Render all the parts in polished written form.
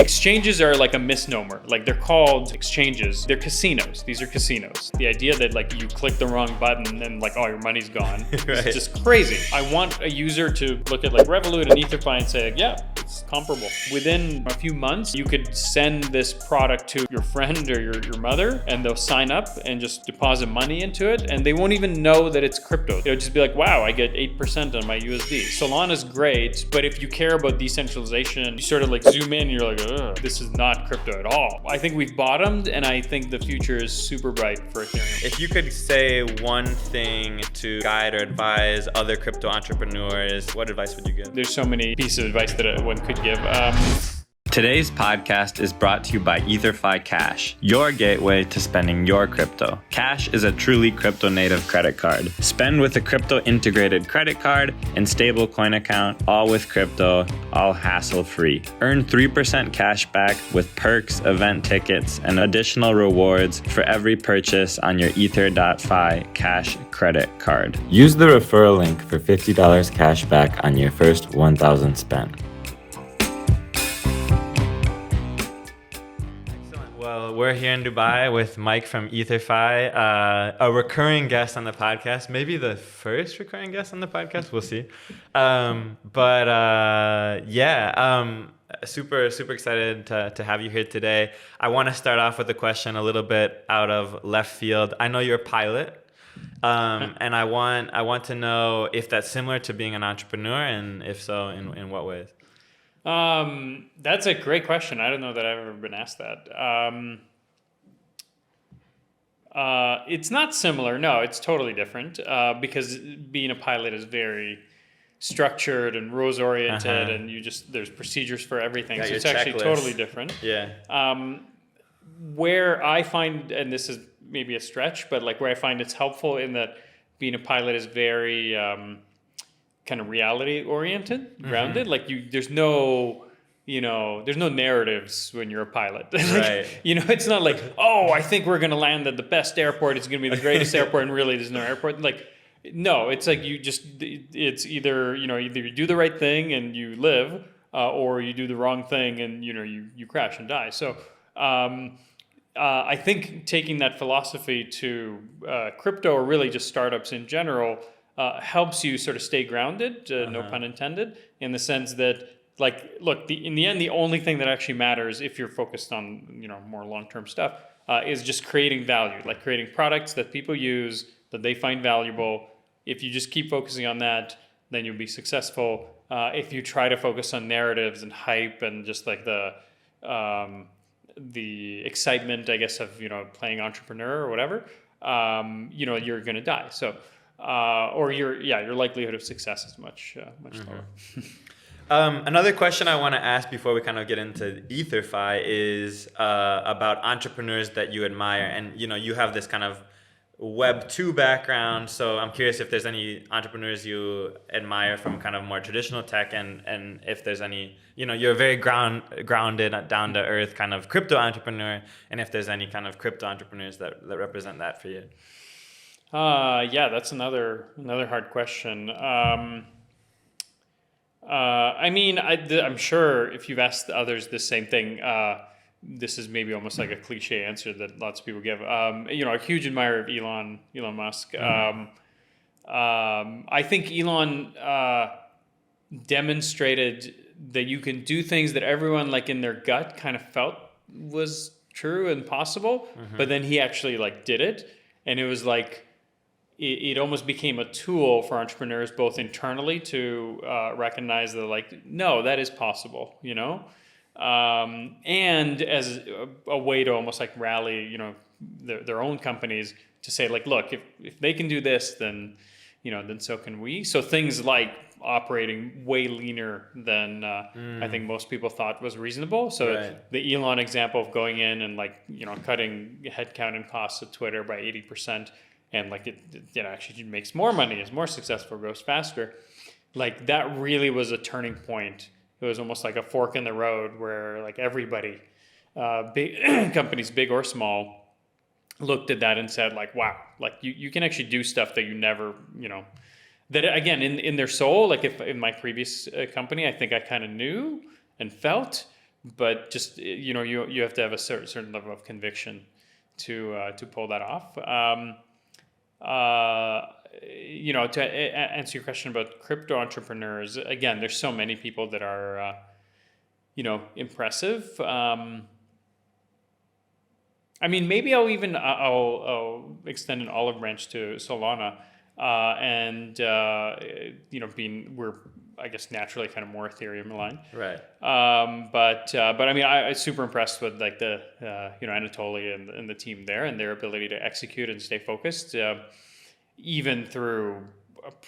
Exchanges are like a misnomer. Like they're called exchanges. They're casinos. These are casinos. The idea that like you click the wrong button and like all your money's gone Right. is just crazy. I want a user to look at like Revolut and EtherFi and say, yeah, it's comparable. Within a few months, you could send this product to your friend or your mother, and they'll sign up and just deposit money into it, and they won't even know that it's crypto. They'll just be like, wow, I get 8% on my USD. Solana's great, but if you care about decentralization, you sort of like zoom in and you're like, ugh, this is not crypto at all. I think we've bottomed, and I think the future is super bright for Ethereum. If you could say one thing to guide or advise other crypto entrepreneurs, what advice would you give? There's so many pieces of advice that one could give. Today's podcast is brought to you by EtherFi Cash, your gateway to spending your crypto. Cash is a truly crypto-native credit card. Spend with a crypto-integrated credit card and stablecoin account, all with crypto, all hassle-free. Earn 3% cash back with perks, event tickets, and additional rewards for every purchase on your Ether.fi cash credit card. Use the referral link for $50 cash back on your first $1,000 spent. Well, we're here in Dubai with Mike from EtherFi, a recurring guest on the podcast, maybe the first recurring guest on the podcast, we'll see. Super excited to have you here today. I want to start off with a question a little bit out of left field. I know you're a pilot, and I want to know if that's similar to being an entrepreneur, and if so, in what ways? That's a great question. I don't know that I've ever been asked that. It's not similar. No, it's totally different. Because being a pilot is very structured and rules oriented, and there's procedures for everything. Got so your it's actually checklist. totally different. Yeah. Where I find, and this is maybe a stretch, but like where I find it's helpful in that being a pilot is very, kind of reality oriented, grounded. Like there's no narratives when you're a pilot. Right. It's not like, oh, I think we're going to land at the best airport. It's going to be the greatest airport, and really there's no airport. Like, no, it's like it's either you do the right thing and you live, or you do the wrong thing and you crash and die. So I think taking that philosophy to crypto, or really just startups in general, helps you sort of stay grounded, no pun intended, in the sense that, like, look, in the end, the only thing that actually matters if you're focused on, more long-term stuff, is just creating value, like creating products that people use, that they find valuable. If you just keep focusing on that, then you'll be successful. If you try to focus on narratives and hype and just like the excitement, I guess, of, playing entrepreneur or whatever, you're going to die. So, or your likelihood of success is much lower. Another question I want to ask before we kind of get into EtherFi is about entrepreneurs that you admire. And, you have this kind of Web 2 background. So I'm curious if there's any entrepreneurs you admire from kind of more traditional tech, and if there's any, you're a very grounded, down to earth kind of crypto entrepreneur. And if there's any kind of crypto entrepreneurs that represent that for you. That's another hard question. I'm sure if you've asked others the same thing, this is maybe almost like a cliche answer that lots of people give. A huge admirer of Elon Musk. I think Elon demonstrated that you can do things that everyone, like, in their gut kind of felt was true and possible, but then he actually did it, and it was like, it almost became a tool for entrepreneurs, both internally to recognize that, no, that is possible, and as a way to almost rally, their own companies to say, look, if they can do this, then so can we. So things like operating way leaner than I think most people thought was reasonable. So right. The Elon example of going in and cutting headcount and costs at Twitter by 80%. And it actually makes more money, is more successful, grows faster. That really was a turning point. It was almost like a fork in the road where everybody, big companies, big or small, looked at that and said wow, you can actually do stuff that you never, that again, in their soul, if in my previous company, I think I kind of knew and felt, but just you have to have a certain level of conviction to pull that off. To answer your question about crypto entrepreneurs, again, there's so many people that are impressive. Maybe I'll extend an olive branch to Solana, we're, I guess, naturally kind of more Ethereum aligned. Right. I'm super impressed with like the Anatoly and the team there and their ability to execute and stay focused, even through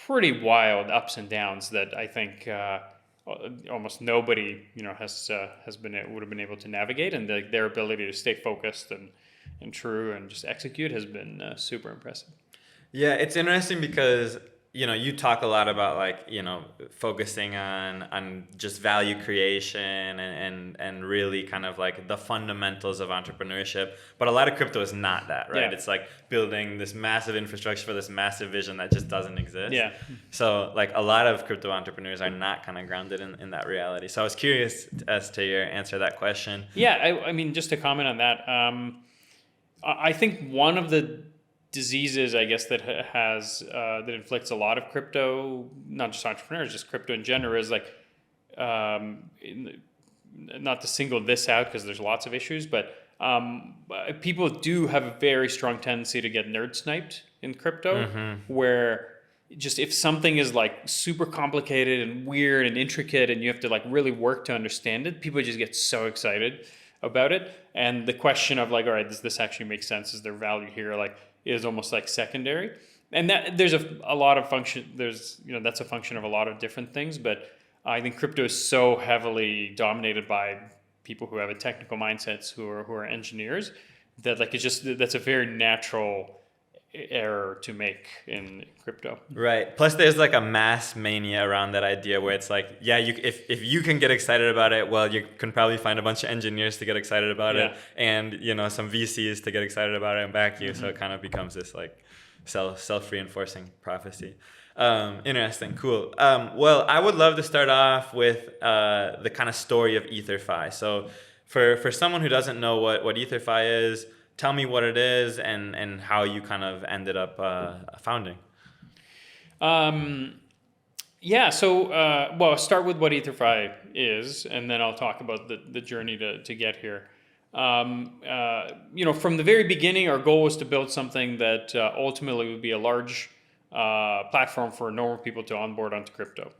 pretty wild ups and downs that I think almost nobody would have been able to navigate, and their ability to stay focused and true and just execute has been super impressive. Yeah, it's interesting because you talk a lot about focusing on just value creation and really kind of like the fundamentals of entrepreneurship, but a lot of crypto is not that, right? Yeah. It's like building this massive infrastructure for this massive vision that just doesn't exist. Yeah. So like a lot of crypto entrepreneurs are not kind of grounded in that reality. So I was curious as to your answer to that question. Yeah, just to comment on that, I think one of the diseases, I guess, that that inflicts a lot of crypto, not just entrepreneurs, just crypto in general, is like, not to single this out because there's lots of issues, but people do have a very strong tendency to get nerd sniped in crypto, where just if something is like super complicated and weird and intricate and you have to like really work to understand it, people just get so excited about it. And the question of like, all right, does this actually make sense? Is there value here? Like, is almost like secondary. And that there's a lot of function, that's a function of a lot of different things, but I think crypto is so heavily dominated by people who have a technical mindsets, who are engineers, that like that's a very natural error to make in crypto. Right. Plus there's like a mass mania around that idea where it's like, yeah, if you can get excited about it, well, you can probably find a bunch of engineers to get excited about it, and some VCs to get excited about it and back you. So it kind of becomes this like self-reinforcing prophecy. Interesting. Cool. Well, I would love to start off with the kind of story of EtherFi. So for someone who doesn't know what EtherFi is, tell me what it is and how you kind of ended up founding. I'll start with what EtherFi is, and then I'll talk about the journey to get here. From the very beginning, our goal was to build something that ultimately would be a large platform for normal people to onboard onto crypto.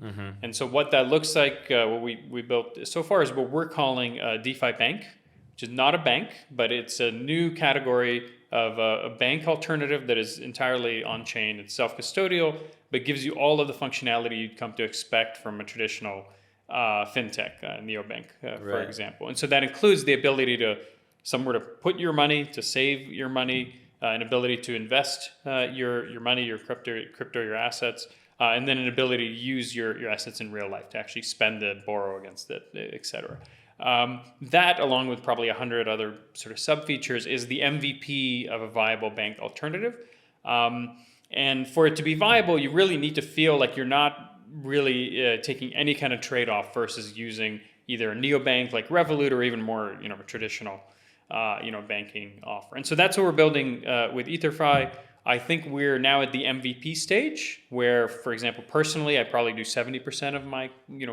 And so what that looks like, what we built so far is what we're calling a DeFi bank, which is not a bank, but it's a new category of a bank alternative that is entirely on-chain. It's self-custodial, but gives you all of the functionality you'd come to expect from a traditional fintech, neobank, for example. And so that includes the ability to somewhere to put your money, to save your money, an ability to invest your money, your crypto, your assets, and then an ability to use your assets in real life, to actually spend it, borrow against it, etc. That, along with probably 100 other sort of sub-features, is the MVP of a viable bank alternative. And for it to be viable, you really need to feel like you're not really taking any kind of trade-off versus using either a neobank like Revolut or even more, a traditional, banking offer. And so that's what we're building with EtherFi. I think we're now at the MVP stage where, for example, personally, I probably do 70% of my,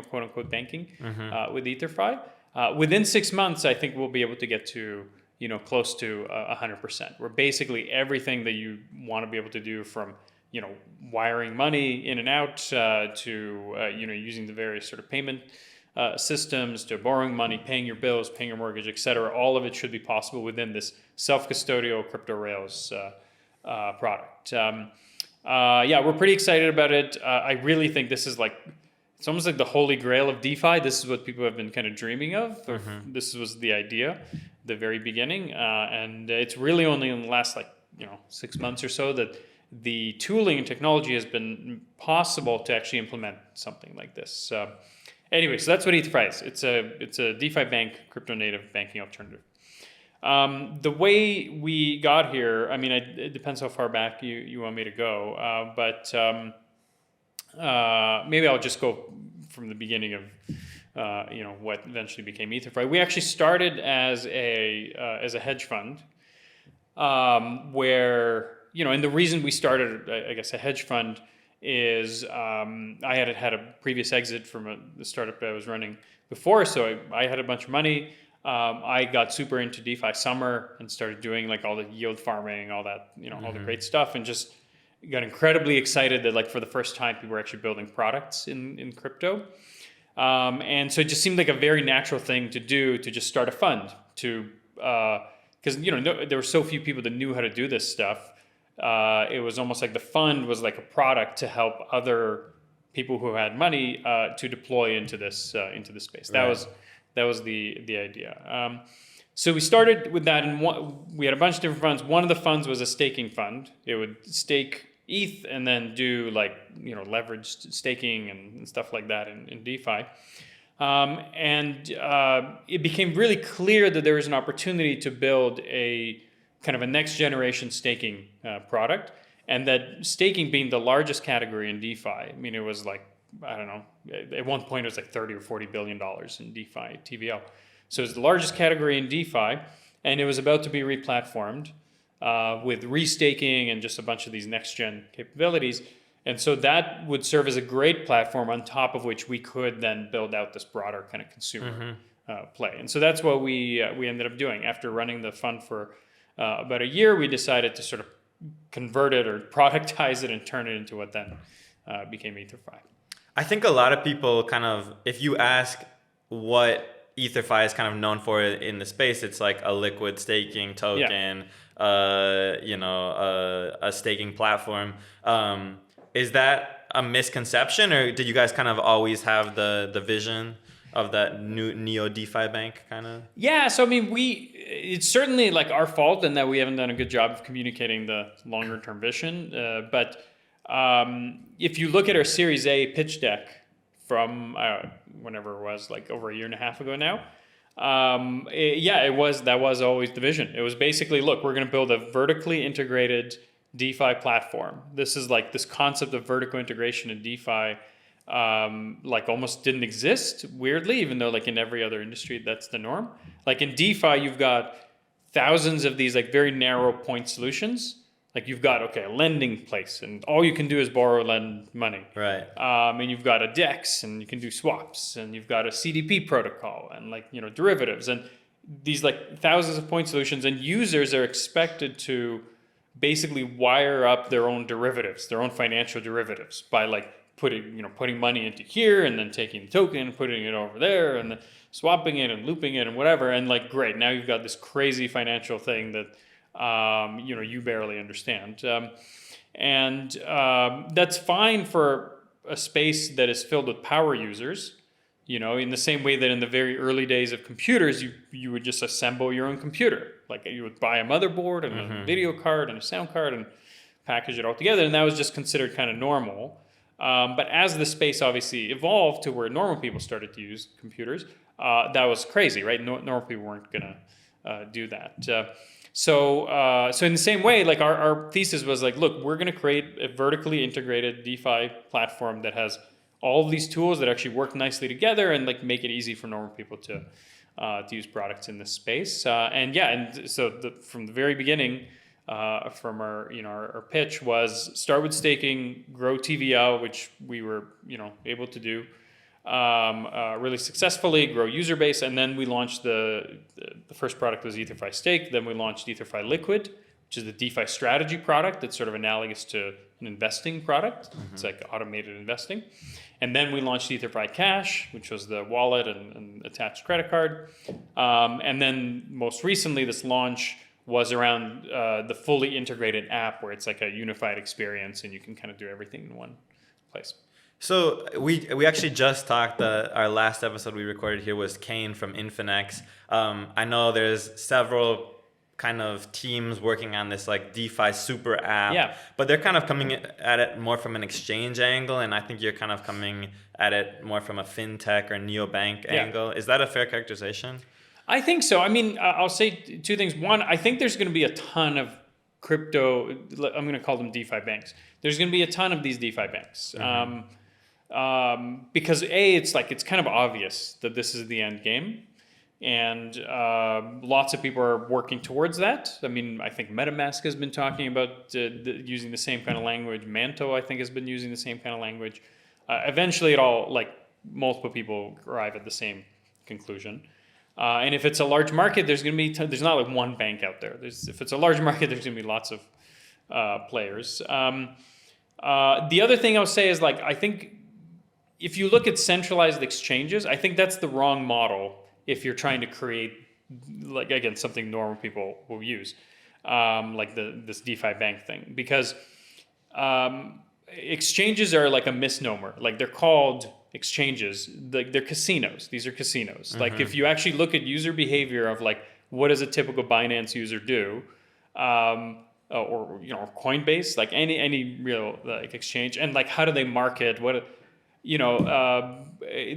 quote unquote banking with EtherFi. Within 6 months, I think we'll be able to get to, close to 100%. Where basically everything that you want to be able to do, from, wiring money in and out to, using the various sort of payment systems, to borrowing money, paying your bills, paying your mortgage, etc. All of it should be possible within this self-custodial crypto Rails product. We're pretty excited about it. I really think this is like, it's almost like the holy grail of DeFi. This is what people have been kind of dreaming of. This was the idea, the very beginning. And it's really only in the last 6 months or so that the tooling and technology has been possible to actually implement something like this. So that's what EtherFi is. It's a DeFi bank, crypto native banking alternative. The way we got here, it depends how far back you want me to go, but maybe I'll just go from the beginning what eventually became EtherFi. We actually started as a hedge fund, where and the reason we started, I guess, a hedge fund is I had a previous exit from the startup I was running before, so I had a bunch of money. I got super into DeFi summer and started doing like all the yield farming, all that, all the great stuff, and just got incredibly excited that like for the first time people were actually building products in crypto. And so it just seemed like a very natural thing to do, to just start a fund because there were so few people that knew how to do this stuff. It was almost like the fund was like a product to help other people who had money to deploy into this space. Right. That was the idea. So we started with that, and we had a bunch of different funds. One of the funds was a staking fund. It would stake ETH and then do like leveraged staking and stuff like that in DeFi. And it became really clear that there was an opportunity to build a kind of a next generation staking product, and that staking being the largest category in DeFi. I mean, it was like, I don't know, at one point it was like $30 or $40 billion in DeFi TVL. So it was the largest category in DeFi, and it was about to be replatformed with restaking and just a bunch of these next gen capabilities. And so that would serve as a great platform on top of which we could then build out this broader kind of consumer play. And so that's what we ended up doing. After running the fund for about a year, we decided to sort of convert it or productize it and turn it into what then became EtherFi. I think a lot of people kind of, if you ask what EtherFi is kind of known for in the space, it's like a liquid staking token, a staking platform. Is that a misconception, or did you guys kind of always have the vision of that new neo DeFi bank kind of? Yeah, so I mean, it's certainly like our fault in that we haven't done a good job of communicating the longer term vision. But if you look at our Series A pitch deck from whenever it was, like over a year and a half ago now, that was always the vision. It was basically, look, we're going to build a vertically integrated DeFi platform. This is like this concept of vertical integration in DeFi like almost didn't exist, weirdly, even though like in every other industry that's the norm. Like in DeFi, you've got thousands of these like very narrow point solutions. Like you've got a lending place, and all you can do is borrow, lend money. Right. And you've got a DEX, and you can do swaps, and you've got a CDP protocol, and like derivatives, and these like thousands of point solutions, and users are expected to basically wire up their own derivatives, their own financial derivatives, by like putting money into here and then taking the token and putting it over there and then swapping it and looping it and whatever. And like, great, now you've got this crazy financial thing that you barely understand. And that's fine for a space that is filled with power users, in the same way that in the very early days of computers, you would just assemble your own computer. Like you would buy a motherboard and a video card and a sound card and package it all together. And that was just considered kind of normal. But as the space obviously evolved to where normal people started to use computers, that was crazy, right? Normal people weren't going to do that. So in the same way, like our thesis was like, look, we're going to create a vertically integrated DeFi platform that has all of these tools that actually work nicely together and like make it easy for normal people to use products in this space. From the very beginning, from our pitch was start with staking, grow TVL, which we were able to do really successfully, grow user base, and then we launched the first product was EtherFi Stake. Then we launched EtherFi Liquid, which is the DeFi strategy product that's sort of analogous to an investing product. It's like automated investing. And then we launched EtherFi Cash, which was the wallet and attached credit card. And then most recently, this launch was around the fully integrated app, where it's like a unified experience and you can kind of do everything in one place. So we actually just talked, our last episode we recorded here was Kane from Infinex. I know there's several kind of teams working on this like DeFi super app, but they're kind of coming at it more from an exchange angle, and I think you're kind of coming at it more from a fintech or neobank angle. Is that a fair characterization? I think so. I mean, I'll say two things. One, I think there's going to be a ton of crypto, I'm going to call them DeFi banks. There's going to be a ton of these DeFi banks. because it's kind of obvious that this is the end game, and lots of people are working towards that. I mean, I think MetaMask has been talking about using the same kind of language. Manto, I think, has been using the same kind of language. Eventually, it all multiple people arrive at the same conclusion. And if it's a large market, there's going to be there's not like one bank out there. If it's a large market, there's going to be lots of players. The other thing I'll say is I think if you look at centralized exchanges, I think that's the wrong model if you're trying to create again something normal people will use, this DeFi bank thing, because exchanges are like a misnomer. They're called exchanges, they're casinos. These are casinos. Mm-hmm. If you actually look at user behavior of what does a typical Binance user do, or Coinbase, any real exchange, and how do they market? What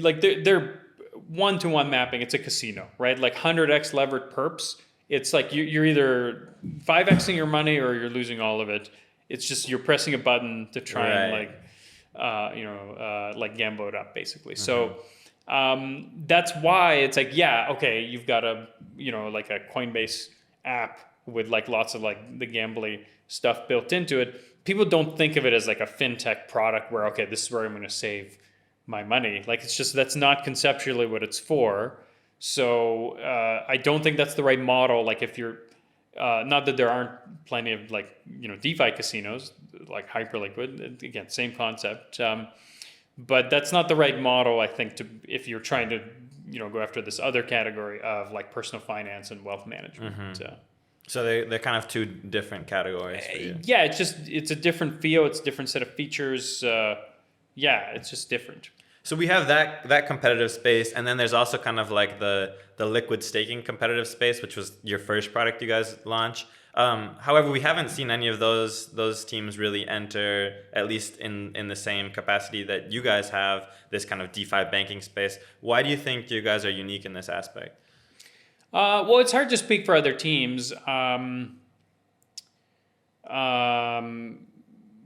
they're one-to-one mapping. It's a casino, right? 100x levered perps. It's you're either 5xing your money or you're losing all of it. It's just you're pressing a button to try and gamble it up, basically. Mm-hmm. So that's why it's you've got a a Coinbase app with lots of the gambling stuff built into it. People don't think of it as a fintech product where this is where I'm going to save my money. It's just that's not conceptually what it's for. So I don't think that's the right model. If you're not that there aren't plenty of DeFi casinos Hyperliquid, again same concept, but that's not the right model, I think, if you're trying to go after this other category of personal finance and wealth management. Mm-hmm. So they're kind of two different categories for you. Yeah, it's a different feel, it's a different set of features. It's just different. So we have that competitive space, and then there's also kind of the liquid staking competitive space, which was your first product you guys launched. However, we haven't seen any of those teams really enter, at least in the same capacity that you guys have, this kind of DeFi banking space. Why do you think you guys are unique in this aspect? Well, it's hard to speak for other teams.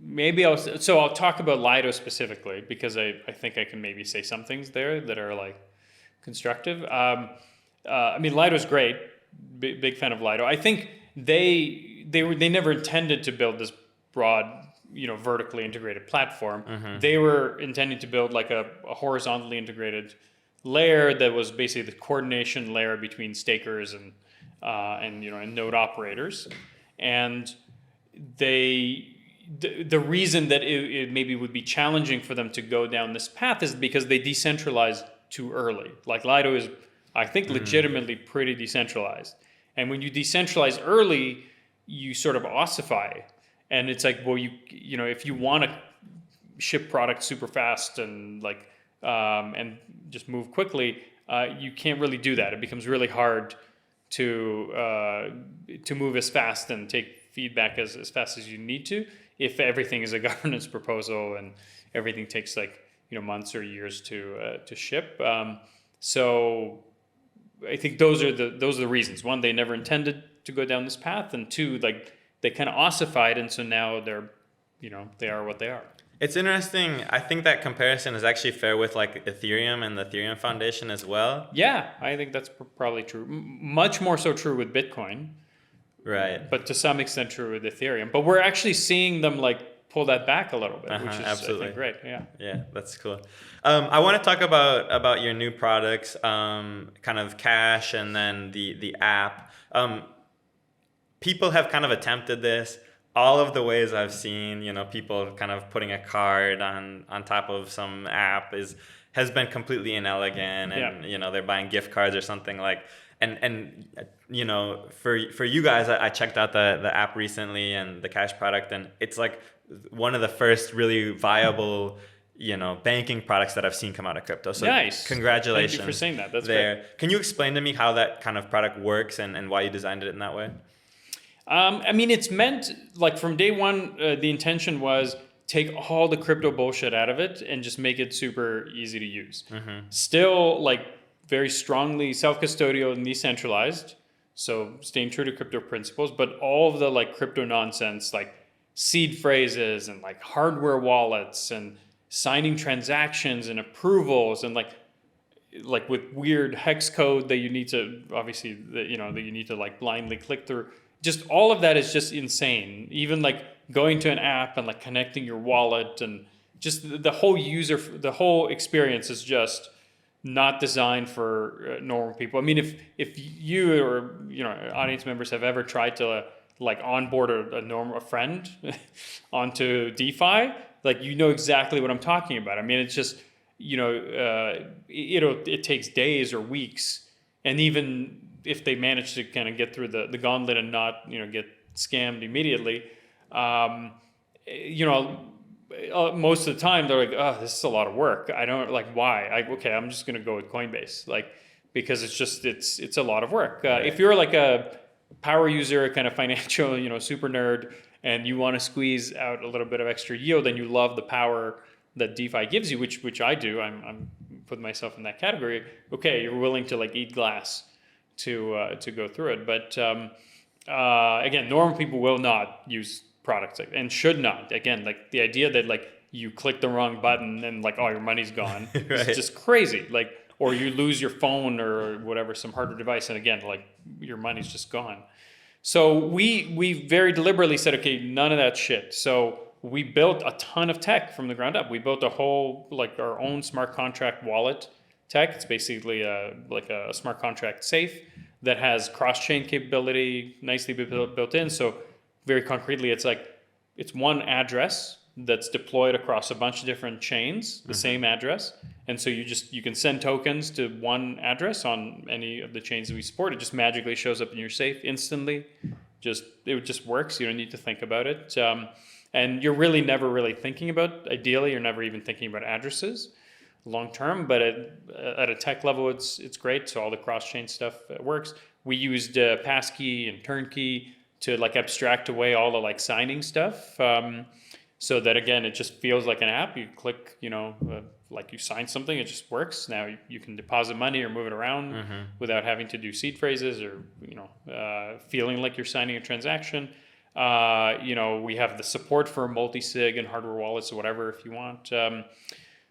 Maybe I'll talk about Lido specifically, because I think I can maybe say some things there that are constructive. I mean, Lido's great. Big fan of Lido. I think they never intended to build this broad, vertically integrated platform. Mm-hmm. They were intending to build a horizontally integrated layer that was basically the coordination layer between stakers and node operators. And the reason that it maybe would be challenging for them to go down this path is because they decentralized too early. Lido is, I think, legitimately pretty decentralized. And when you decentralize early, you sort of ossify. And it's if you want to ship products super fast and just move quickly, you can't really do that. It becomes really hard to move as fast and take feedback as fast as you need to if everything is a governance proposal and everything takes months or years to ship. So I think those are the reasons. One, they never intended to go down this path, and two, they kind of ossified, and so now they're they are what they are. It's interesting. I think that comparison is actually fair with Ethereum and the Ethereum Foundation as well. Yeah, I think that's probably true. Much more so true with Bitcoin. Right. But to some extent true with Ethereum. But we're actually seeing them pull that back a little bit, which is absolutely. I think great. Yeah. Yeah, that's cool. I want to talk about your new products, kind of Cash and then the app. People have kind of attempted this. All of the ways I've seen, people kind of putting a card on top of some app has been completely inelegant, and they're buying gift cards or something and for you guys, I checked out the app recently and the Cash product, and it's one of the first really viable banking products that I've seen come out of crypto. So nice. Congratulations. Thank you for saying that. That's there. great. Can you explain to me how that kind of product works and why you designed it in that way? I mean, it's meant from day one, the intention was take all the crypto bullshit out of it and just make it super easy to use. Mm-hmm. Still very strongly self-custodial and decentralized. So staying true to crypto principles, but all of the crypto nonsense, seed phrases and hardware wallets and signing transactions and approvals and like with weird hex code that you need to obviously that you need to like blindly click through. Just all of that is just insane. Even like going to an app and like connecting your wallet and just the whole experience is just not designed for normal people. I mean, if you or audience members have ever tried to like onboard a friend onto DeFi, like exactly what I'm talking about. I mean, it's just it takes days or weeks, and even if they manage to kind of get through the gauntlet and not get scammed immediately, most of the time they're like, oh, this is a lot of work. I don't like why. I'm just gonna go with Coinbase, because it's a lot of work. If you're like a power user, kind of financial, super nerd, and you want to squeeze out a little bit of extra yield, and you love the power that DeFi gives you, which I do. I'm putting myself in that category. Okay, you're willing to like eat glass to go through it, but again, normal people will not use products and should not. Again, like the idea that like you click the wrong button and like all your money's gone right. It's just crazy. Or you lose your phone or whatever, some hardware device, and again, like your money's just gone. So we very deliberately said, okay, none of that shit. So we built a ton of tech from the ground up. We built a whole our own smart contract wallet tech. It's basically a smart contract safe that has cross-chain capability, nicely built in. So very concretely, it's one address that's deployed across a bunch of different chains, the same address. And so you can send tokens to one address on any of the chains that we support. It just magically shows up in your safe instantly. It just works. You don't need to think about it. And you're really never really thinking about, ideally, you're never even thinking about addresses long term, but at a tech level, it's great. So all the cross-chain stuff works. We used passkey and turnkey to like abstract away all the signing stuff, so that again it just feels like an app. You click, like you sign something, it just works. Now you can deposit money or move it around without having to do seed phrases or feeling like you're signing a transaction. We have the support for multi-sig and hardware wallets or whatever if you want.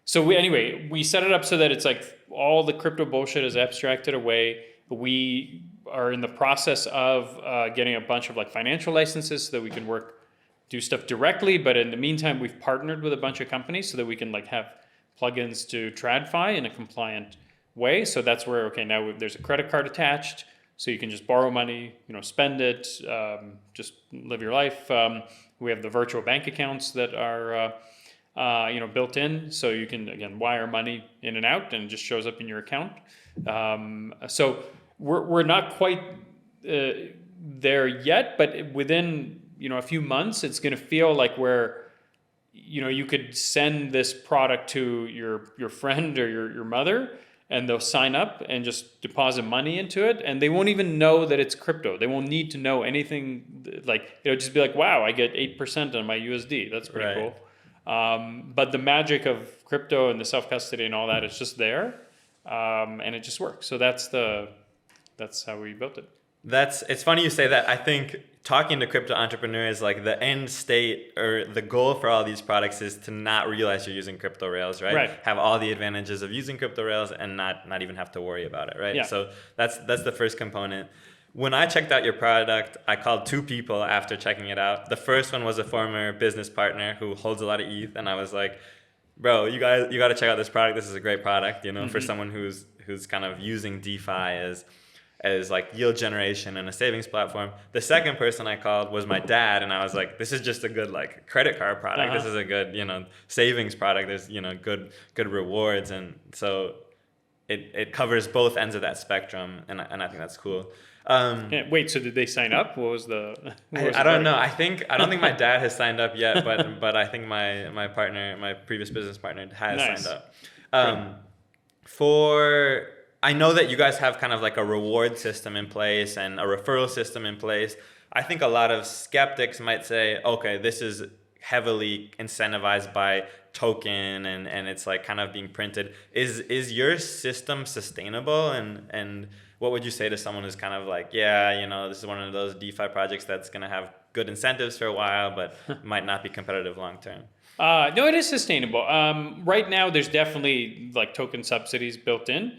So we set it up so that it's like all the crypto bullshit is abstracted away. We are in the process of getting a bunch of financial licenses so that we can do stuff directly. But in the meantime, we've partnered with a bunch of companies so that we can have plugins to TradFi in a compliant way. So that's where, now there's a credit card attached. So you can just borrow money, spend it, just live your life. We have the virtual bank accounts that are built in, so you can again wire money in and out, and it just shows up in your account. So we're not quite there yet, but within a few months, it's going to feel like where you could send this product to your friend or your mother, and they'll sign up and just deposit money into it, and they won't even know that it's crypto. They won't need to know anything. It'll just be like, wow, I get 8% on my USD. That's pretty cool. But the magic of crypto and the self-custody and all that is just there, and it just works. So that's how we built it. It's funny you say that. I think talking to crypto entrepreneurs, the end state or the goal for all these products is to not realize you're using crypto rails, right? Have all the advantages of using crypto rails and not even have to worry about it, right? Yeah. So that's the first component. When I checked out your product, I called two people after checking it out. The first one was a former business partner who holds a lot of ETH, and I was like, bro, you got to check out this product. This is a great product, for someone who's kind of using DeFi as yield generation and a savings platform. The second person I called was my dad, and I was like, this is just a good credit card product. This is a good savings product. There's good rewards, and so it covers both ends of that spectrum, and I think that's cool. Wait, so did they sign up? What was I don't know. I don't think my dad has signed up yet, but I think my partner, my previous business partner, has signed up. I know that you guys have kind of a reward system in place and a referral system in place. I think a lot of skeptics might say, okay, this is heavily incentivized by token and it's kind of being printed. Is your system sustainable? And what would you say to someone who's kind of this is one of those DeFi projects that's going to have good incentives for a while, but might not be competitive long term? No, it is sustainable. Right now, there's definitely like token subsidies built in.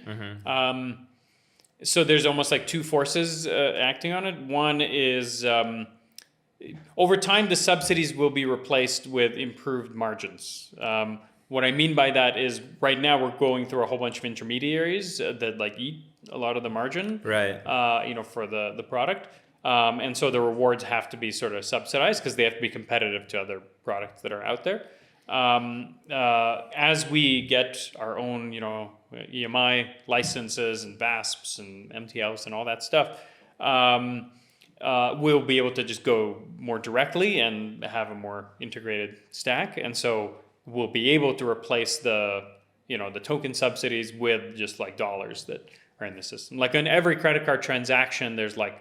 So there's almost like two forces acting on it. One is over time, the subsidies will be replaced with improved margins. What I mean by that is right now we're going through a whole bunch of intermediaries that like eat a lot of the margin, Right. For the product. And so the rewards have to be sort of subsidized because they have to be competitive to other products that are out there. As we get our own, EMI licenses and VASPs and MTLs and all that stuff, we'll be able to just go more directly and have a more integrated stack. And so we'll be able to replace the token subsidies with just like dollars that are in the system. Like on every credit card transaction, there's like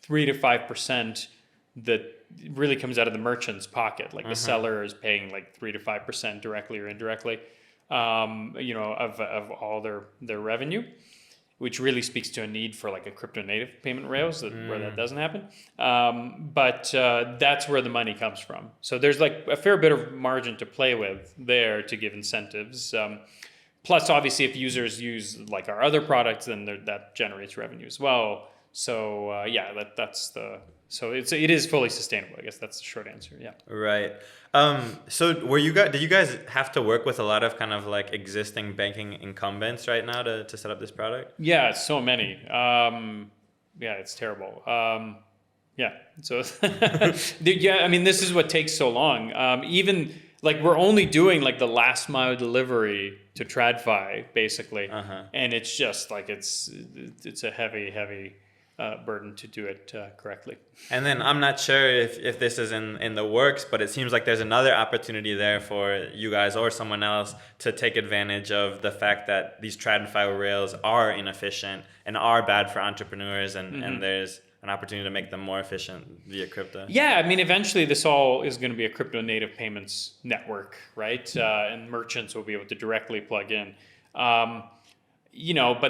3 to 5% that really comes out of the merchant's pocket. Like the seller is paying like 3 to 5% directly or indirectly, of all their revenue, which really speaks to a need for like a crypto native payment rails where that doesn't happen. But that's where the money comes from. So there's like a fair bit of margin to play with there to give incentives. Plus, obviously, if users use like our other products, then that generates revenue as well. So so it is fully sustainable. I guess that's the short answer. Yeah. Right. So did you guys have to work with a lot of kind of like existing banking incumbents right now to set up this product? Yeah, so many. It's terrible. So this is what takes so long. Even like we're only doing like the last mile delivery to TradFi basically, and it's just like it's a heavy burden to do it correctly. And then I'm not sure if this is in the works, but it seems like there's another opportunity there for you guys or someone else to take advantage of the fact that these TradFi rails are inefficient and are bad for entrepreneurs, and there's an opportunity to make them more efficient via crypto. Yeah, I mean, eventually this all is going to be a crypto native payments network, right? And merchants will be able to directly plug in. But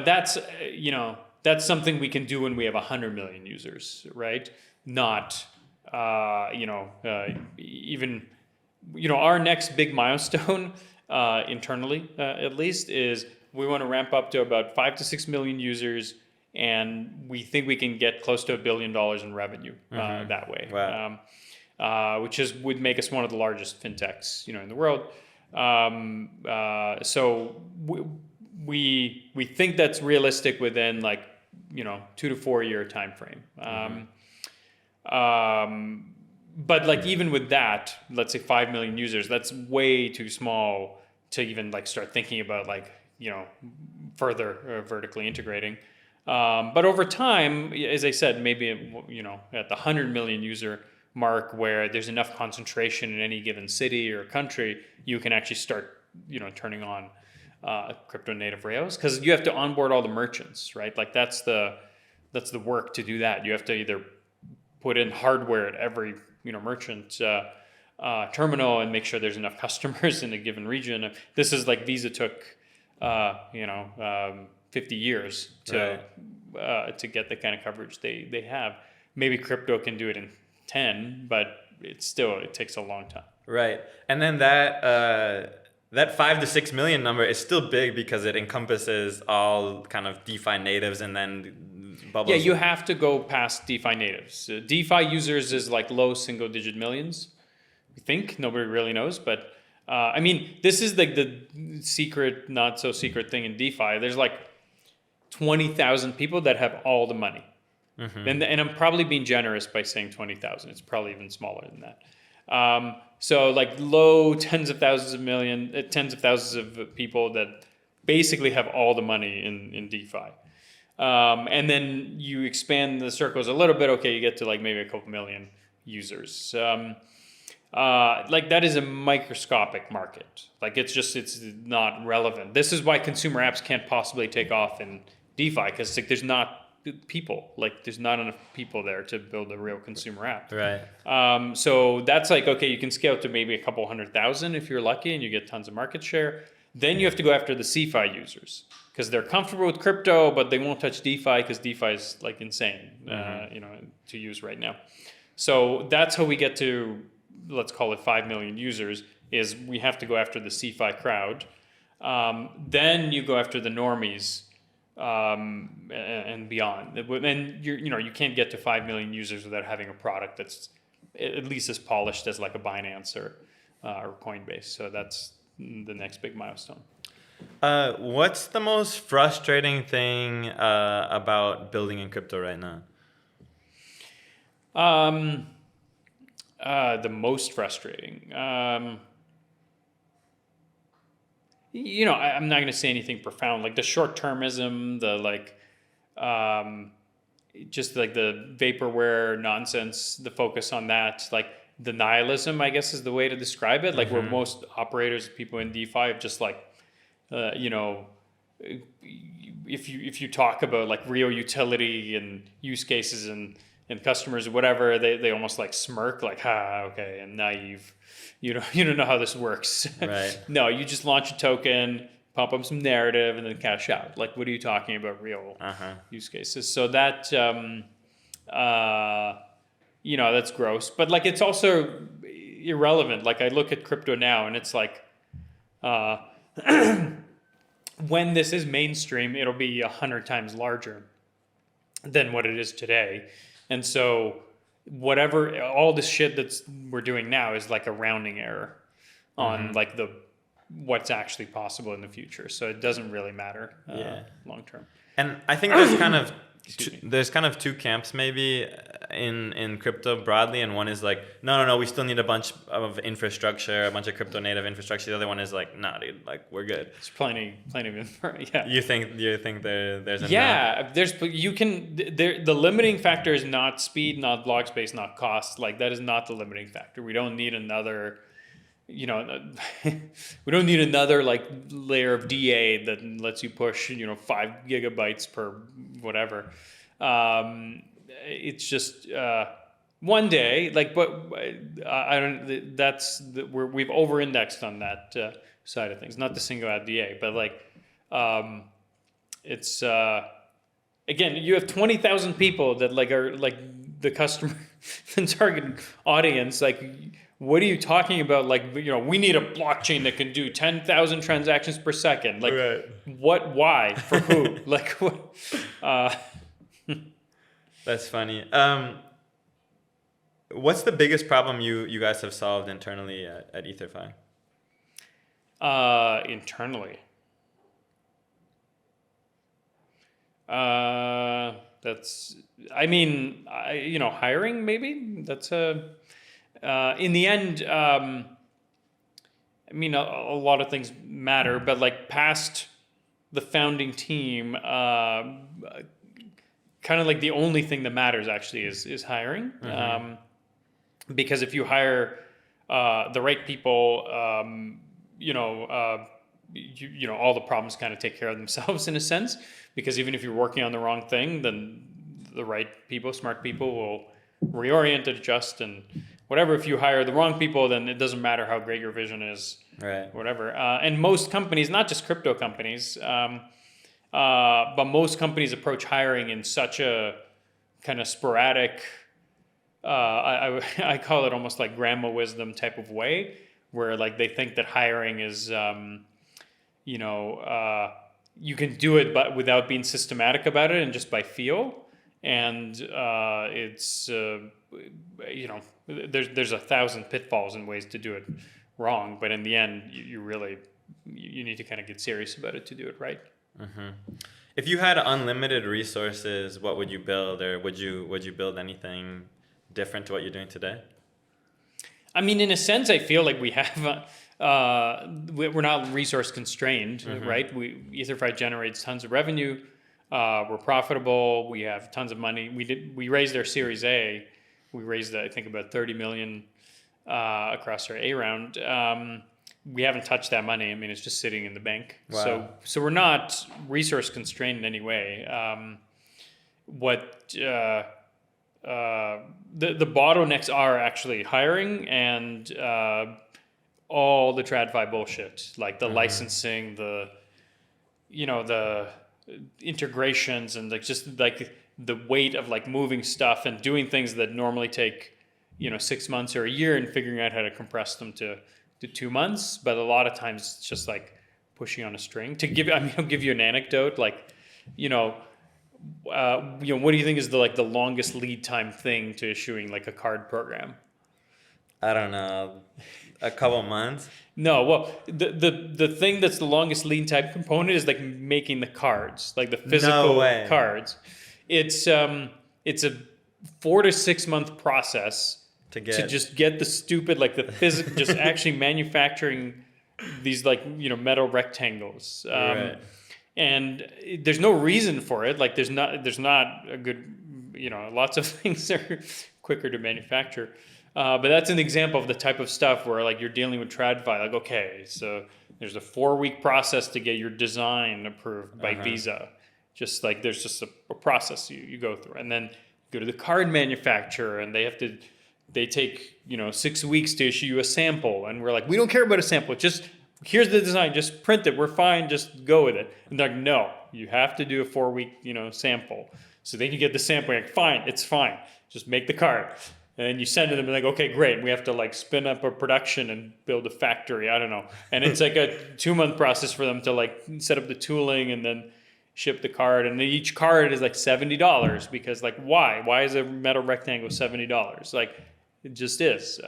that's something we can do when we have 100 million users, right? Not, even, our next big milestone internally, at least, is we want to ramp up to about 5 to 6 million users, and we think we can get close to $1 billion in revenue that way. Wow. Which would make us one of the largest fintechs, in the world. So we think that's realistic within like 2 to 4 year time frame. But like even with that, let's say 5 million users, that's way too small to even like start thinking about like further vertically integrating. But over time, as I said, maybe at the 100 million user mark where there's enough concentration in any given city or country, you can actually start turning on crypto native rails, because you have to onboard all the merchants, right? Like that's the work to do that. You have to either put in hardware at every merchant terminal and make sure there's enough customers in a given region. This is like Visa took 50 years to get the kind of coverage they have. Maybe crypto can do it in 10, but it takes a long time. Right. And then that 5 to 6 million number is still big because it encompasses all kind of DeFi natives and then bubbles. Yeah, you have to go past DeFi natives. DeFi users is like low single digit millions. We think nobody really knows, but this is like the secret, not so secret thing in DeFi. There's like 20,000 people that have all the money. And I'm probably being generous by saying 20,000. It's probably even smaller than that. So like low tens of thousands of people that basically have all the money in DeFi. And then you expand the circles a little bit. Okay, you get to like maybe a couple million users. Like that is a microscopic market. Like it's not relevant. This is why consumer apps can't possibly take off in DeFi, because like there's not people, like there's not enough people there to build a real consumer app. Right. So that's like, okay, you can scale to maybe a couple 100,000 if you're lucky and you get tons of market share. Then you have to go after the CeFi users because they're comfortable with crypto, but they won't touch DeFi because DeFi is like insane, to use right now. So that's how we get to, let's call it 5 million users. is we have to go after the CeFi crowd. Then you go after the normies and beyond. And you can't get to 5 million users without having a product that's at least as polished as like a Binance or Coinbase. So that's the next big milestone. What's the most frustrating thing about building in crypto right now? The most frustrating. I'm not going to say anything profound. Like the short-termism, just like the vaporware nonsense, the focus on that, like the nihilism, I guess is the way to describe it. Like where most operators, people in DeFi have just like, if you talk about like real utility and use cases and customers or whatever, they almost like smirk, like, okay, and naive. You don't know how this works. Right. No, you just launch a token, pump up some narrative, and then cash out. Like, what are you talking about real use cases? So that, that's gross. But like, it's also irrelevant. Like I look at crypto now and it's like, when this is mainstream, it'll be 100 times larger than what it is today. And so all this shit we're doing now is like a rounding error on like what's actually possible in the future. So it doesn't really matter long term. And I think there's kind of two camps maybe in crypto broadly, and one is like no, we still need a bunch of infrastructure, a bunch of crypto native infrastructure. The other one is like, nah, dude, like we're good. There's plenty of yeah. You think there's enough? Yeah, the limiting factor is not speed, not block space, not cost. Like that is not the limiting factor. We don't need another we don't need another like layer of DA that lets you push 5 gigabytes per whatever. It's just one day, like, but I don't. We've over-indexed on that side of things. Not to single out DA, but like, it's again, you have 20,000 people that like are like the customer, the target audience, like. What are you talking about? Like, we need a blockchain that can do 10,000 transactions per second. Like, what? Why? For who? Like, what? That's funny. What's the biggest problem you guys have solved internally at EtherFi? Internally, hiring maybe. That's in the end, a lot of things matter, but like past the founding team, kind of like the only thing that matters actually is hiring. Because if you hire the right people, all the problems kind of take care of themselves in a sense. Because even if you're working on the wrong thing, then the right people, smart people will reorient, adjust, and whatever. If you hire the wrong people, then it doesn't matter how great your vision is, whatever. And most companies, not just crypto companies, but most companies approach hiring in such a kind of sporadic, I call it almost like grandma wisdom type of way, where like they think that hiring is, you can do it but without being systematic about it and just by feel. And it's there's 1,000 pitfalls and ways to do it wrong, but in the end, you really need to kind of get serious about it to do it right. If you had unlimited resources, what would you build, or would you build anything different to what you're doing today? I mean, in a sense, I feel like we have. We're not resource constrained, right? EtherFi generates tons of revenue. We're profitable. We have tons of money. We raised our Series A. We raised, I think, about 30 million across our A round. We haven't touched that money. I mean, it's just sitting in the bank. Wow. So we're not resource constrained in any way. The bottlenecks are actually hiring and all the TradFi bullshit, like the licensing, the integrations, and like just like the weight of like moving stuff and doing things that normally take 6 months or a year, and figuring out how to compress them to to 2 months, but a lot of times it's just like pushing on a string. I'll give you an anecdote. Like, what do you think is the longest lead time thing to issuing like a card program? I don't know, a couple months. No, well, the thing that's the longest lead time component is like making the cards, like the physical cards. It's a 4 to 6 month process to just get the stupid like the physical, just actually manufacturing these like metal rectangles. Right. And there's no reason for it. Like there's not a good, lots of things are quicker to manufacture. But that's an example of the type of stuff where like you're dealing with TradFi. Like, okay, so there's a 4-week process to get your design approved by Visa. Just like there's just a process you go through, and then go to the card manufacturer, and they take 6 weeks to issue you a sample, and we're like, we don't care about a sample. Just here's the design. Just print it. We're fine. Just go with it. And they're like, no, you have to do a 4-week sample. So then you get the sample. You're like, fine, it's fine. Just make the card. And you send it to them, and like, okay, great. We have to like spin up a production and build a factory. I don't know. And it's like a 2-month process for them to like set up the tooling and then ship the card. And each card is like $70 because like, why? Why is a metal rectangle $70? Like, it just is.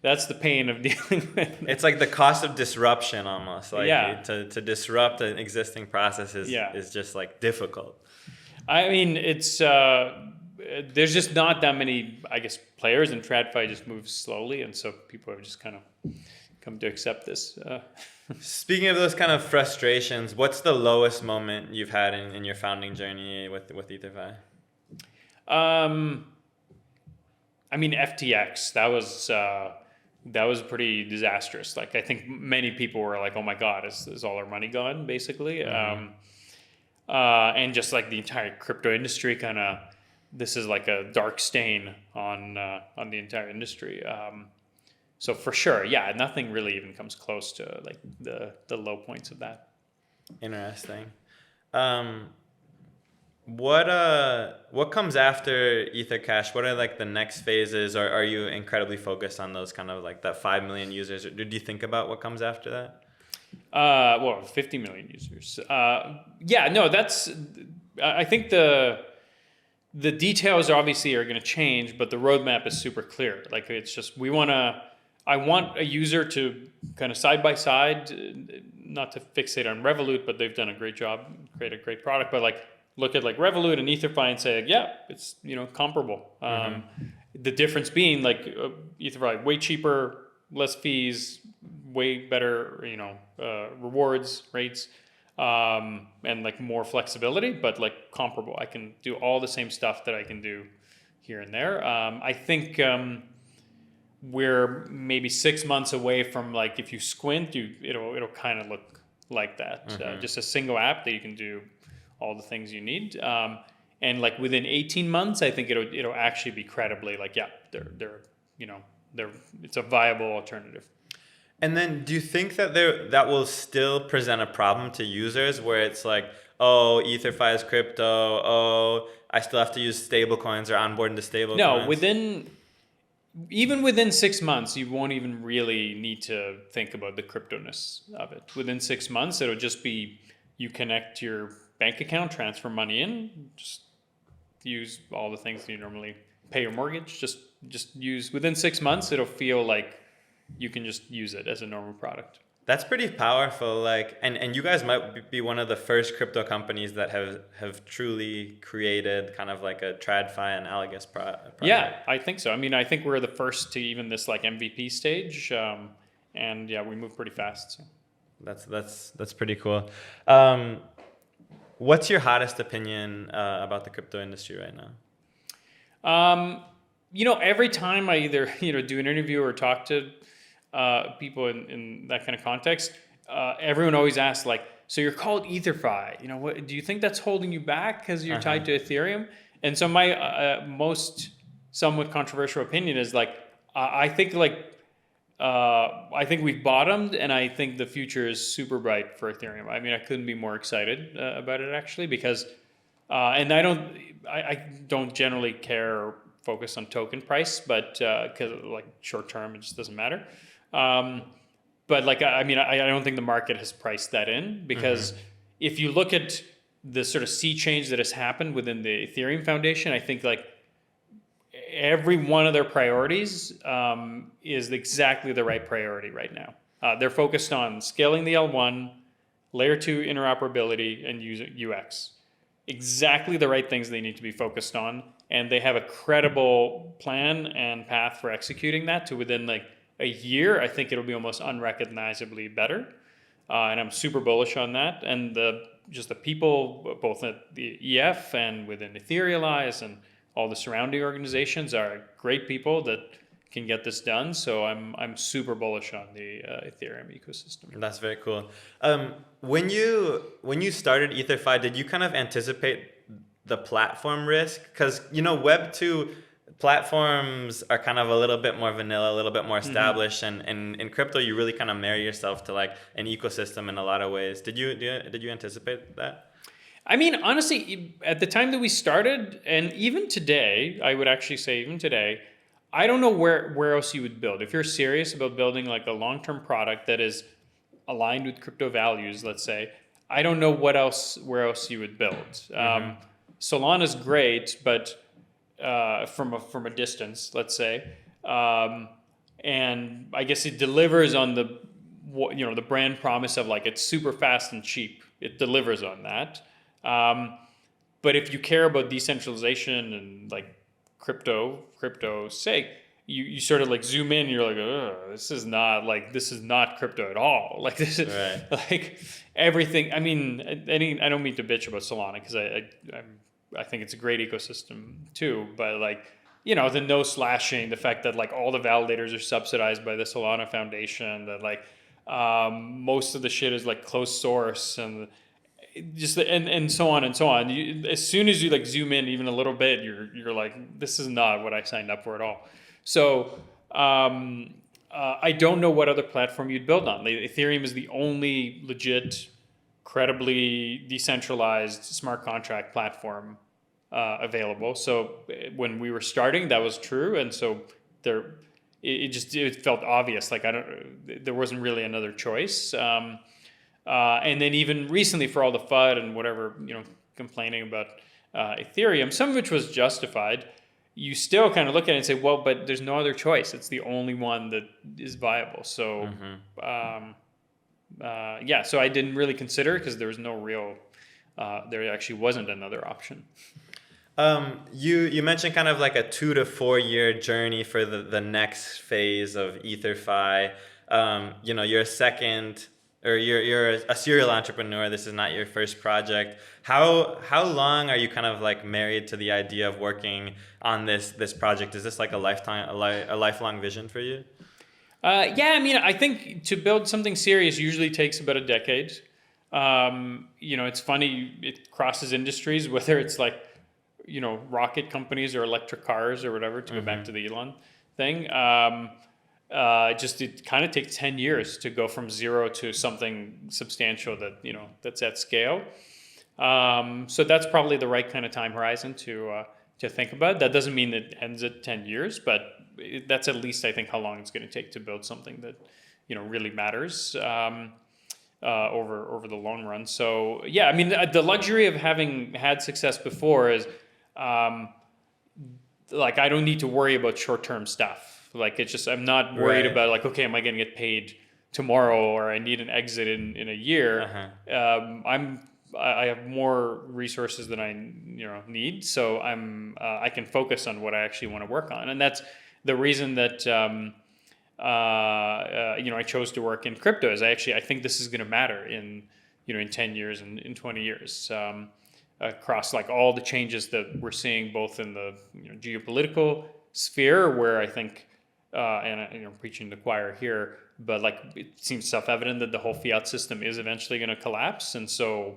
That's the pain of dealing with. It's like the cost of disruption almost. Like to disrupt an existing process is just like difficult. I mean, it's there's just not that many, I guess, players, and TradFi just moves slowly, and so people have just kind of come to accept this. Speaking of those kind of frustrations, what's the lowest moment you've had in your founding journey with EtherFi? I mean, FTX, that was pretty disastrous. Like, I think many people were like, oh my God, is all our money gone, basically? And just like the entire crypto industry this is like a dark stain on the entire industry. So for sure, nothing really even comes close to like the low points of that. Interesting. What comes after EtherCash? What are like the next phases? Or are you incredibly focused on those kind of like that 5 million users? Or did you think about what comes after that? 50 million users. That's. I think the details obviously are going to change, but the roadmap is super clear. Like, it's just I want a user to kind of side by side, not to fixate on Revolut, but they've done a great job, create a great product. But like, look at like Revolut and EtherFi and say, it's comparable. The difference being like EtherFi way cheaper, less fees, way better rewards rates, and like more flexibility, but like comparable. I can do all the same stuff that I can do here and there. I think we're maybe 6 months away from like, if you squint, it'll kind of look like that. Just a single app that you can do all the things you need. And like within 18 months, I think it'll actually be credibly like, it's a viable alternative. And then do you think that that will still present a problem to users where it's like, oh, EtherFi is crypto, oh, I still have to use stable coins or onboard into stable coins? No, even within 6 months, you won't even really need to think about the cryptoness of it. Within 6 months, it'll just be, you connect your bank account, transfer money in, just use all the things that you normally pay your mortgage, just use. Within 6 months, it'll feel like you can just use it as a normal product. That's pretty powerful. Like, and you guys might be one of the first crypto companies that have truly created kind of like a TradFi analogous product. Yeah, I think so. I mean, I think we're the first to even this like MVP stage, and we move pretty fast. So. That's pretty cool. What's your hottest opinion about the crypto industry right now? Every time I either do an interview or talk to people in that kind of context, everyone always asks like, so you're called EtherFi. What do you think that's holding you back because you're tied to Ethereum? And so my most somewhat controversial opinion is like, I think we've bottomed, and I think the future is super bright for Ethereum. I mean, I couldn't be more excited about it actually, because and I don't generally care focus on token price, but because like short term, it just doesn't matter. But like, I mean, I don't think the market has priced that in, because if you look at the sort of sea change that has happened within the Ethereum Foundation, I think like every one of their priorities is exactly the right priority right now. They're focused on scaling the L1, layer 2 interoperability, and user UX. Exactly the right things they need to be focused on, and they have a credible plan and path for executing that to within like a year. I think it'll be almost unrecognizably better, and I'm super bullish on that. And the people, both at the EF and within Etherealize and all the surrounding organizations, are great people that can get this done. So I'm super bullish on the Ethereum ecosystem. That's very cool. When you started EtherFi, did you kind of anticipate the platform risk? Because Web 2 platforms are kind of a little bit more vanilla, a little bit more established, and in crypto you really kind of marry yourself to like an ecosystem in a lot of ways. Did you anticipate that? I mean, honestly, at the time that we started, and even today, I would actually say even today, I don't know where else you would build. If you're serious about building like a long-term product that is aligned with crypto values, let's say, I don't know where else you would build. Solana's great, but from a distance, let's say, and I guess it delivers on the brand promise of like it's super fast and cheap. It delivers on that. But if you care about decentralization and like crypto's sake, you sort of like zoom in, you're like, this is not crypto at all. Like this is like everything. I mean, I don't mean to bitch about Solana, because I think it's a great ecosystem too, but like, the no slashing, the fact that like all the validators are subsidized by the Solana Foundation, that like most of the shit is like closed source, and just and so on and so on. As soon as you like zoom in even a little bit, you're like, this is not what I signed up for at all. So I don't know what other platform you'd build on. Ethereum is the only legit, credibly decentralized smart contract platform available. So when we were starting, that was true, and so it felt obvious. Like there wasn't really another choice. And then even recently, for all the FUD and whatever, complaining about Ethereum, some of which was justified, you still kind of look at it and say, well, but there's no other choice. It's the only one that is viable. So, so I didn't really consider it because there was no real, there actually wasn't another option. You mentioned kind of like a 2 to 4 year journey for the next phase of EtherFi. You're a second, or you're a serial entrepreneur. This is not your first project. How long are you kind of like married to the idea of working on this project? Is this like a lifelong vision for you? I mean, I think to build something serious usually takes about a decade. It's funny, it crosses industries, whether it's like, rocket companies or electric cars or whatever, to go back to the Elon thing. It kind of takes 10 years to go from zero to something substantial that, that's at scale. So that's probably the right kind of time horizon to think about. That doesn't mean it ends at 10 years, but that's at least, I think, how long it's going to take to build something that, really matters over the long run. So, I mean, the luxury of having had success before is, like, I don't need to worry about short-term stuff. Like, it's just, I'm not worried about like, okay, am I going to get paid tomorrow, or I need an exit in a year. I have more resources than I need, so I can focus on what I actually want to work on, and that's the reason that I chose to work in crypto. Is I think this is going to matter in 10 years and in 20 years. Across like all the changes that we're seeing, both in the geopolitical sphere, where I think, and I'm preaching to the choir here, but like it seems self-evident that the whole fiat system is eventually going to collapse, and so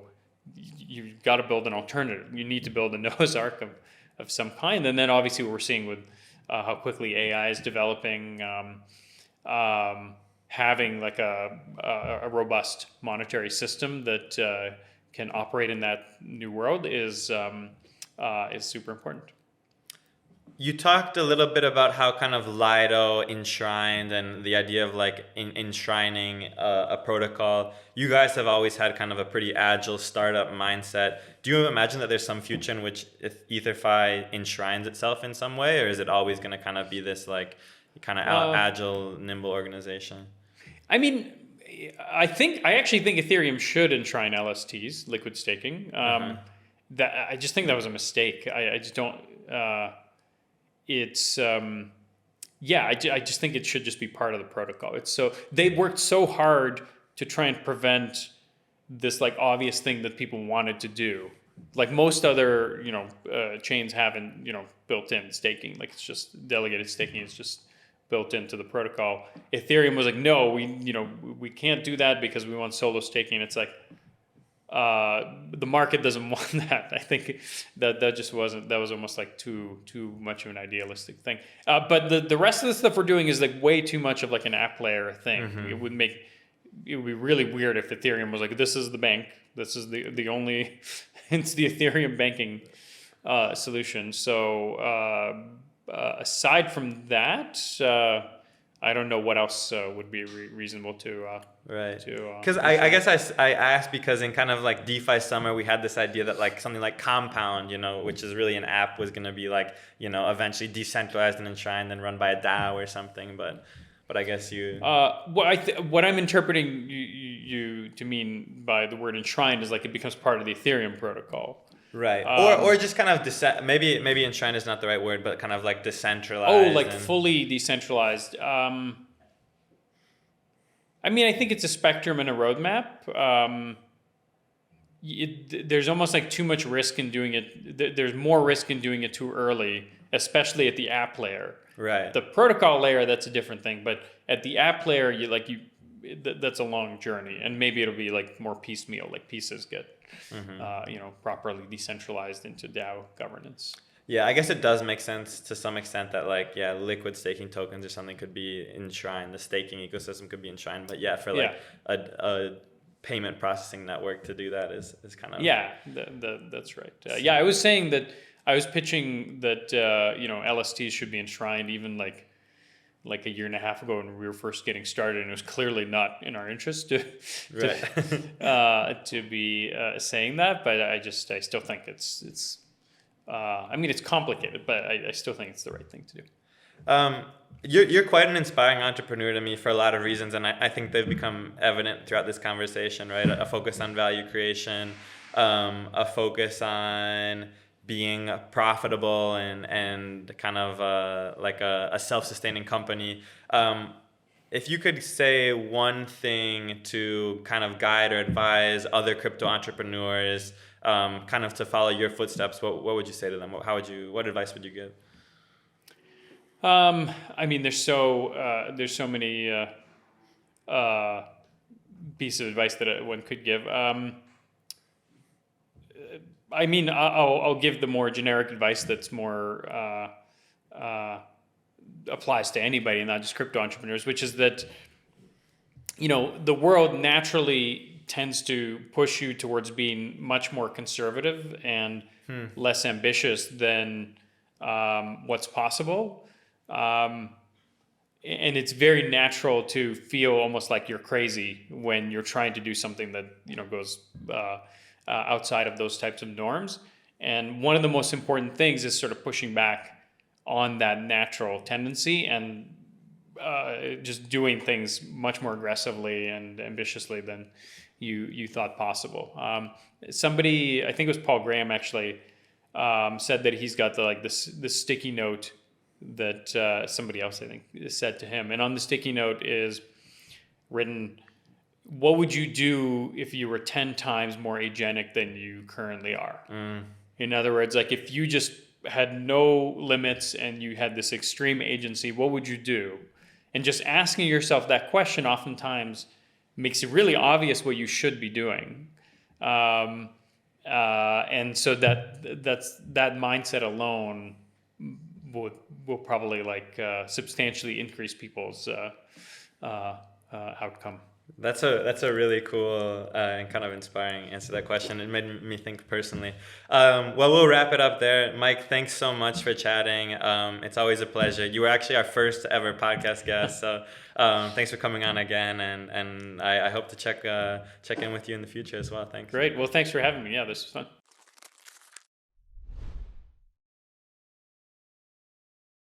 you've got to build an alternative. You need to build a Noah's Ark of some kind, and then obviously what we're seeing with how quickly AI is developing, having like a robust monetary system that can operate in that new world is super important. You talked a little bit about how kind of Lido enshrined and the idea of like enshrining a protocol. You guys have always had kind of a pretty agile startup mindset. Do you imagine that there's some future in which if EtherFi enshrines itself in some way, or is it always going to kind of be this like kind of agile, nimble organization? I mean, I actually think Ethereum should enshrine LSTs, liquid staking. That I just think that was a mistake. I just don't. It's I just think it should just be part of the protocol. It's so they worked so hard to try and prevent this like obvious thing that people wanted to do. Like most other chains haven't built in staking. Like it's just delegated staking. It's just built into the protocol. Ethereum was like, no, we can't do that because we want solo staking. It's like the market doesn't want that. I think that just wasn't. That was almost like too much of an idealistic thing. But the rest of the stuff we're doing is like way too much of like an app layer thing. Mm-hmm. It would be really weird if Ethereum was like, this is the bank. This is the only. It's the Ethereum banking solution. So aside from that, I don't know what else would be reasonable to right. Because I guess I asked because in kind of like DeFi summer we had this idea that like something like Compound, which is really an app, was going to be like eventually decentralized and enshrined and run by a DAO or something. But I guess you. What I'm interpreting you to mean by the word enshrined is like it becomes part of the Ethereum protocol. Right. Or just kind of maybe enshrined is not the right word, but kind of like decentralized. Oh, like fully decentralized. I mean, I think it's a spectrum and a roadmap. There's almost like too much risk in doing it. There's more risk in doing it too early, especially at the app layer. Right. The protocol layer, that's a different thing. But at the app layer, that's a long journey, and maybe it'll be like more piecemeal, like pieces get properly decentralized into DAO governance. Yeah, I guess it does make sense to some extent that like liquid staking tokens or something could be enshrined. The staking ecosystem could be enshrined, but for like a payment processing network to do that is kind of that's right. I was saying that I was pitching that LSTs should be enshrined even like a year and a half ago when we were first getting started, and it was clearly not in our interest to be saying that. But I still think it's complicated, but I still think it's the right thing to do. You're quite an inspiring entrepreneur to me for a lot of reasons, and I think they've become evident throughout this conversation, right? A focus on value creation, a focus on being profitable and kind of like a self-sustaining company. If you could say one thing to kind of guide or advise other crypto entrepreneurs kind of to follow your footsteps, what would you say to them? What advice would you give? I mean, there's so many pieces of advice that one could give. I mean, I'll give the more generic advice that's more applies to anybody, not just crypto entrepreneurs, which is that the world naturally tends to push you towards being much more conservative and less ambitious than what's possible. And it's very natural to feel almost like you're crazy when you're trying to do something that goes outside of those types of norms. And one of the most important things is sort of pushing back on that natural tendency and just doing things much more aggressively and ambitiously than you thought possible. Somebody, I think it was Paul Graham actually, said that he's got this sticky note that somebody else I think said to him. And on the sticky note is written, what would you do if you were 10 times more agenic than you currently are? In other words, like if you just had no limits and you had this extreme agency, what would you do? And just asking yourself that question oftentimes makes it really obvious what you should be doing. And so that mindset alone will probably substantially increase people's outcome. That's a really cool and kind of inspiring answer to that question. It made me think personally. Well, we'll wrap it up there. Mike, thanks so much for chatting. It's always a pleasure. You were actually our first ever podcast guest, so thanks for coming on again. And I hope to check in with you in the future as well. Thanks. Great. Well, thanks for having me. Yeah, this was fun.